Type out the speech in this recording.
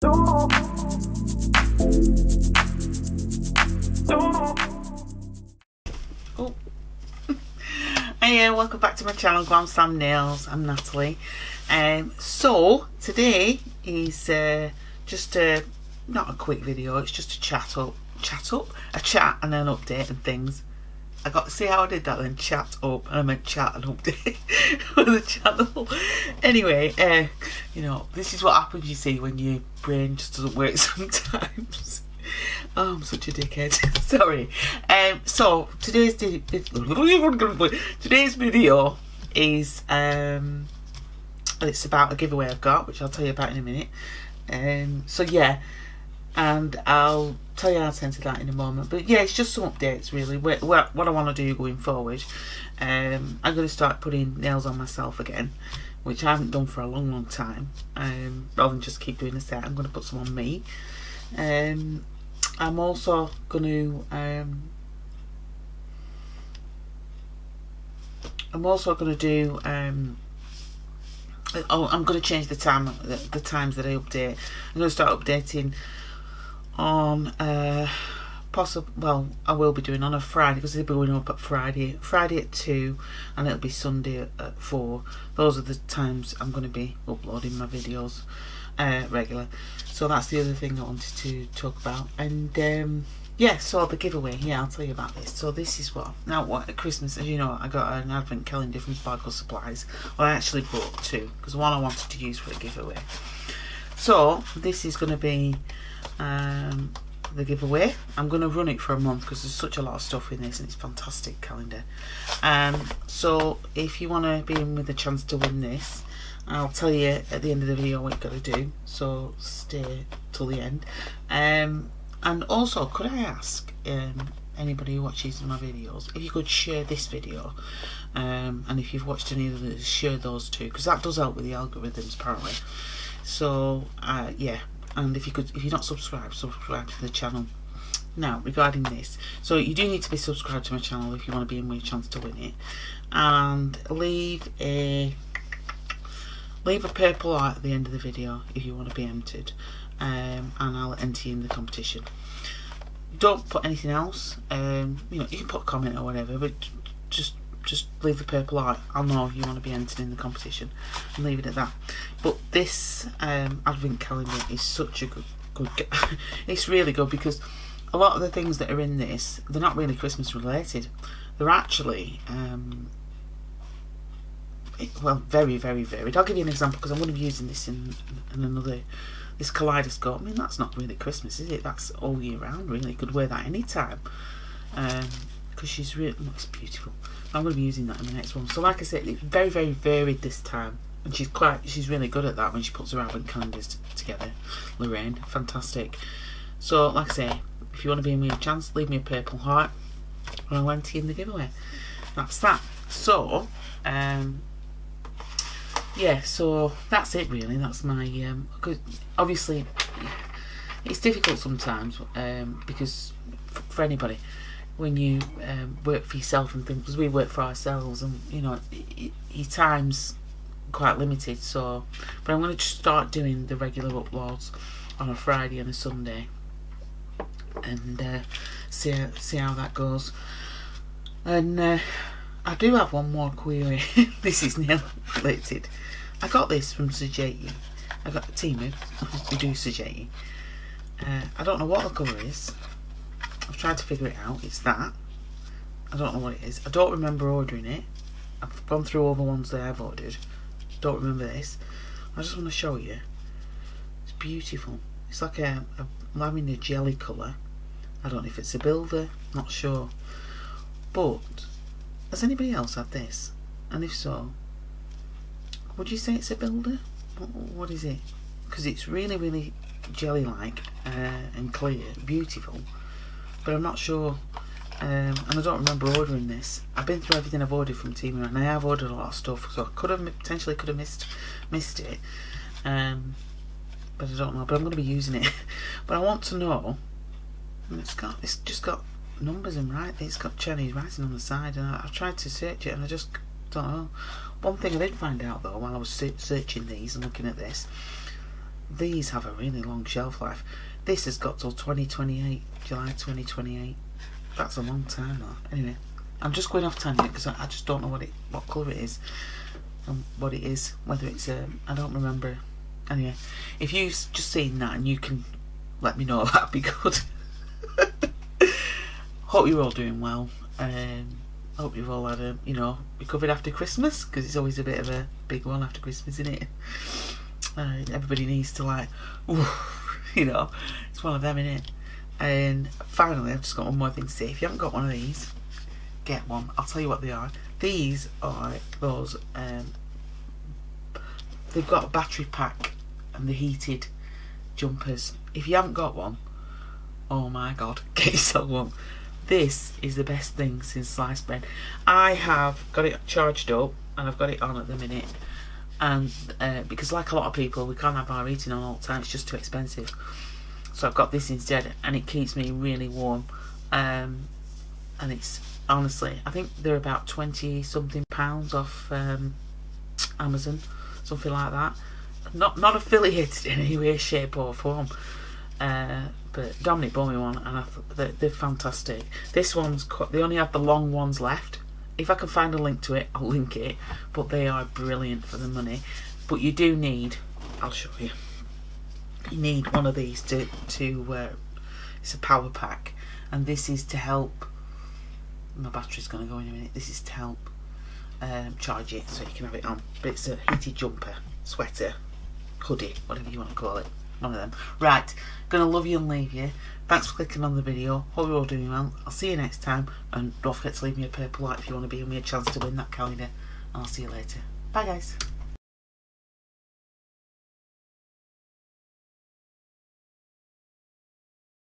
Oh. Hey, welcome back to my channel, Glam Sam Nails. I'm Natalie. So today is just not a quick video. It's just a chat and an update and things. I got to see how I did that then, chat up, and I meant chat and update for the channel. Anyway, you know, this is what happens, you see, when your brain just doesn't work sometimes. Oh, I'm such a dickhead. Sorry. So today's video is it's about a giveaway I've got, which I'll tell you about in a minute. So yeah, and I'll tell you how to enter that in a moment. But yeah, it's just some updates really. What I want to do going forward. I'm going to start putting nails on myself again, which I haven't done for a long time. Rather than just keep doing the set, I'm going to put some on me. I'm also going to do I'm going to change the time, the times that I update. I'm going to start updating on well, I will be doing on a Friday, because they'll be going up at Friday at 2, and it'll be Sunday at 4. Those are the times I'm going to be uploading my videos regular. So that's the other thing I wanted to talk about. And yeah, so the giveaway, yeah, I'll tell you about this. So this is what at Christmas, as you know, I got an advent calendar from Sparkle Supplies. Well, I actually bought 2, because one I wanted to use for a giveaway. So this is going to be the giveaway. I'm going to run it for a month because there's such a lot of stuff in this, and it's a fantastic calendar. So if you want to be in with a chance to win this, I'll tell you at the end of the video what you've got to do, so stay till the end. And also, could I ask anybody who watches my videos if you could share this video, and if you've watched any of those, share those too, because that does help with the algorithms apparently. So yeah, and if you're not subscribed, subscribe to the channel. Now, regarding this, so you do need to be subscribed to my channel if you want to be in with a chance to win it, and leave a purple heart at the end of the video if you want to be entered, and I'll enter you in the competition. Don't put anything else. You know, you can put a comment or whatever, but just leave the purple heart. I'll know you want to be entered in the competition, and leave it at that. But this advent calendar is such a good it's really good, because a lot of the things that are in this, they're not really Christmas related. They're actually well, very varied. I'll give you an example, because I'm going to be using this in another, this kaleidoscope. I mean, that's not really Christmas, is it? That's all year round, really. You could wear that any time, because she's really, it's beautiful. I'm going to be using that in the next one. So like I said, it's very varied this time, and she's really good at that when she puts her advent calendars together. Lorraine, fantastic. So like I say, if you want to be in with a chance, leave me a purple heart, and I'll enter you in the giveaway. That's that. So yeah, so that's it really. That's my cause obviously it's difficult sometimes, because for anybody, when you work for yourself and things, because we work for ourselves, and you know, your time's quite limited. So but I'm going to start doing the regular uploads on a Friday and a Sunday, and see how that goes. And I do have one more query. This is nail related. I got this from Sajeti. I got Timu. We do Sajeti. I don't know what the colour is. I've tried to figure it out. It's that. I don't know what it is. I don't remember ordering it. I've gone through all the ones that I've ordered. Don't remember this. I just want to show you. It's beautiful. It's like a lavender jelly colour. I don't know if it's a builder. Not sure. But has anybody else had this? And if so, would you say it's a builder? What is it? Because it's really jelly-like and clear, beautiful. But I'm not sure, and I don't remember ordering this. I've been through everything I've ordered from Temu, and I have ordered a lot of stuff, so I potentially could have missed it. But I don't know. But I'm going to be using it. But I want to know. And it's just got numbers and it's got Chinese writing on the side, and I tried to search it, and I just don't know. One thing I did find out though, while I was searching these and looking at this, these have a really long shelf life. This has got till 2028, July 2028. That's a long time, though. Anyway, I'm just going off tangent because I just don't know what colour it is and what it is. Whether it's I don't remember. Anyway, if you've just seen that and you can let me know, that'd be good. Hope you're all doing well. Hope you've all had recovered after Christmas, because it's always a bit of a big one after Christmas, isn't it? Everybody needs to it's one of them, innit? And finally, I've just got one more thing to say. If you haven't got one of these, get one. I'll tell you what they are. These are those. They've got a battery pack and the heated jumpers. If you haven't got one, oh my god, get yourself one. This is the best thing since sliced bread. I have got it charged up and I've got it on at the minute, and because like a lot of people, we can't have our heating on all the time, it's just too expensive. So I've got this instead, and it keeps me really warm. And it's honestly, I think they're about 20 something pounds off Amazon, something like that. Not affiliated in any way, shape or form. But Dominic bought me one, and I thought they're fantastic. This one's they only have the long ones left. If I can find a link to it, I'll link it. But they are brilliant for the money. But you do need, I'll show you. You need one of these to it's a power pack, and this is to help. My battery's going to go in a minute. This is to help charge it so you can have it on. But it's a heated jumper, sweater, hoodie, whatever you want to call it. One of them. Right, gonna love you and leave you. Thanks for clicking on the video. Hope you're all doing well. I'll see you next time, and don't forget to leave me a purple like if you want to be me a chance to win that calendar. And I'll see you later. Bye guys.